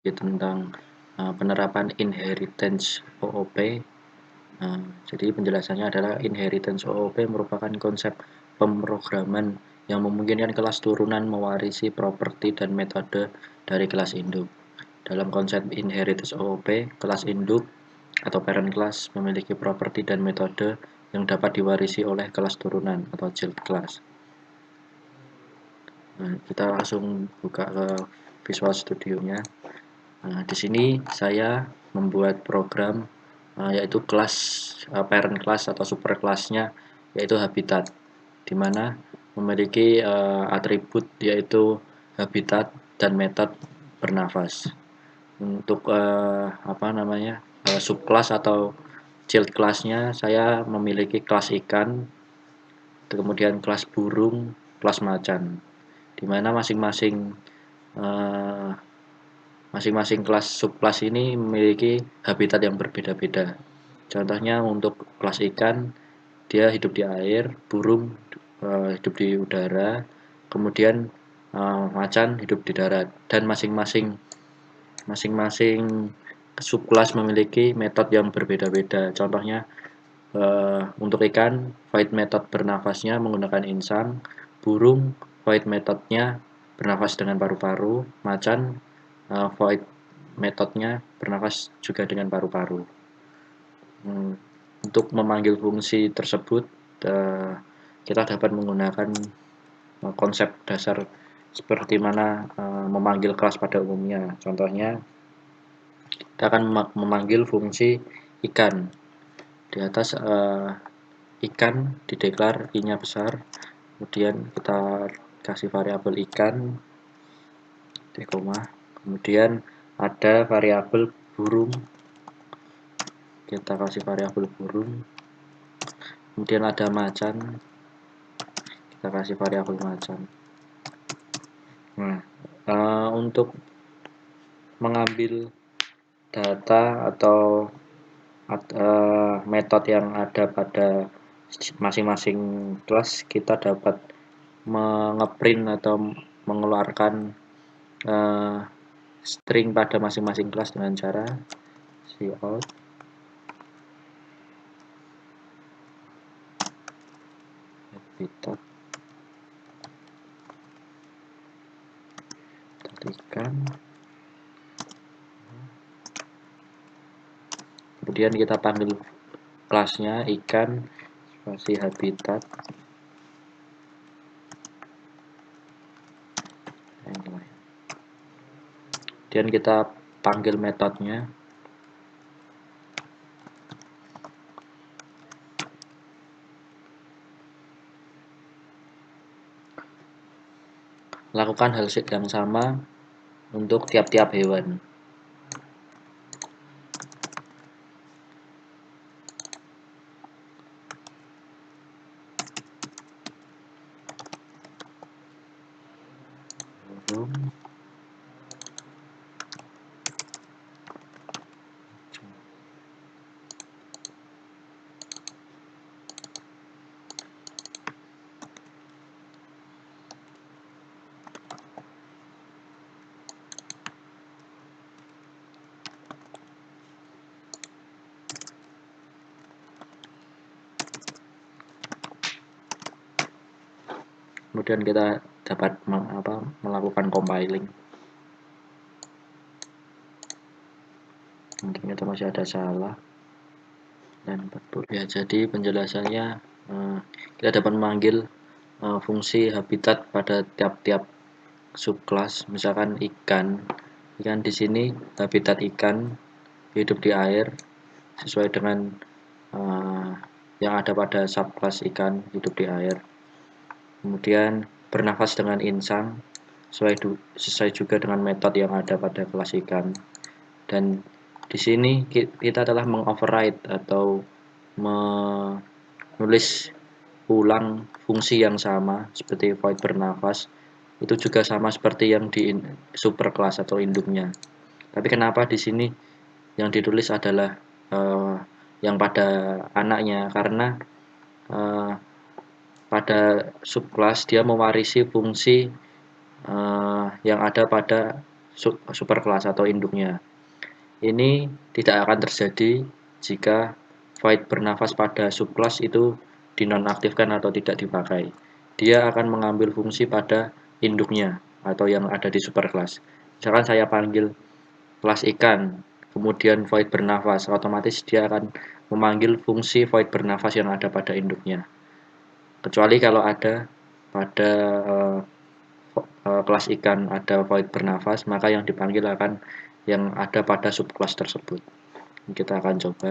tentang penerapan inheritance OOP. Jadi penjelasannya adalah inheritance OOP merupakan konsep pemrograman yang memungkinkan kelas turunan mewarisi properti dan metode dari kelas induk. Dalam konsep inheritance OOP, kelas induk atau parent class memiliki properti dan metode yang dapat diwarisi oleh kelas turunan atau child class. Nah, kita langsung buka ke Visual Studio-nya. Nah, di sini saya membuat program yaitu kelas parent class atau super kelasnya yaitu habitat, di mana memiliki atribut yaitu habitat dan metode bernafas. Untuk subclass atau child class-nya saya memiliki kelas ikan, kemudian kelas burung, kelas macan, di mana masing-masing kelas subkelas ini memiliki habitat yang berbeda-beda. Contohnya untuk kelas ikan, dia hidup di air, burung hidup di udara, kemudian macan hidup di darat, dan masing-masing subkelas memiliki metode yang berbeda-beda. Contohnya untuk ikan, void method bernafasnya menggunakan insang, burung void metodenya bernafas dengan paru-paru, macan void metodenya bernafas juga dengan paru-paru. Untuk memanggil fungsi tersebut, kita dapat menggunakan konsep dasar seperti mana memanggil kelas pada umumnya. Contohnya, kita akan memanggil fungsi ikan. Di atas ikan dideklar i-nya besar, kemudian kita kasih variabel ikan, kemudian ada variabel burung, kita kasih variabel burung, kemudian ada macan, kita kasih variabel macan. Nah, untuk mengambil data atau metode yang ada pada masing-masing kelas, kita dapat mengeprint atau mengeluarkan string pada masing-masing kelas dengan cara cout habitat ikan, kemudian kita panggil kelasnya ikan spasi habitat, kemudian kita panggil metodenya, lakukan hal yang sama untuk tiap-tiap hewan. Kemudian kita dapat melakukan compiling. Mungkin kita masih ada salah dan 40 ya. Jadi penjelasannya kita dapat memanggil fungsi habitat pada tiap-tiap subkelas. Misalkan ikan di sini habitat ikan hidup di air sesuai dengan yang ada pada subkelas ikan hidup di air. Kemudian bernafas dengan insang sesuai juga dengan metode yang ada pada kelas ikan. Dan di sini kita telah mengoverride atau menulis ulang fungsi yang sama seperti void bernafas, itu juga sama seperti yang di superclass atau induknya. Tapi kenapa di sini yang ditulis adalah yang pada anaknya, karena pada subclass dia mewarisi fungsi yang ada pada superclass atau induknya. Ini tidak akan terjadi jika void bernafas pada subclass itu dinonaktifkan atau tidak dipakai. Dia akan mengambil fungsi pada induknya atau yang ada di superclass. Misalkan saya panggil kelas ikan, kemudian void bernafas, otomatis dia akan memanggil fungsi void bernafas yang ada pada induknya. Kecuali kalau ada pada kelas ikan ada void bernafas, maka yang dipanggil akan yang ada pada subclass tersebut. Kita akan coba.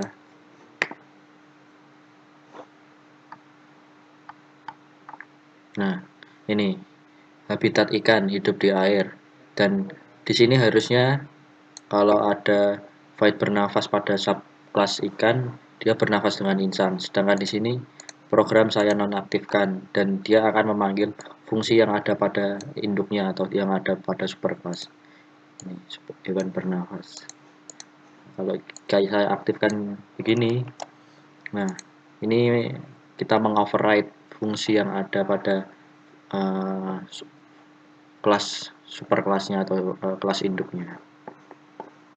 Nah, ini habitat ikan hidup di air, dan di sini harusnya kalau ada void bernafas pada subclass ikan, dia bernafas dengan insang. Sedangkan di sini program saya nonaktifkan dan dia akan memanggil fungsi yang ada pada induknya atau yang ada pada superclass. Ini hewan bernafas. Kalau kayak saya aktifkan begini, nah ini kita mengoverride fungsi yang ada pada kelas superkelasnya atau kelas induknya.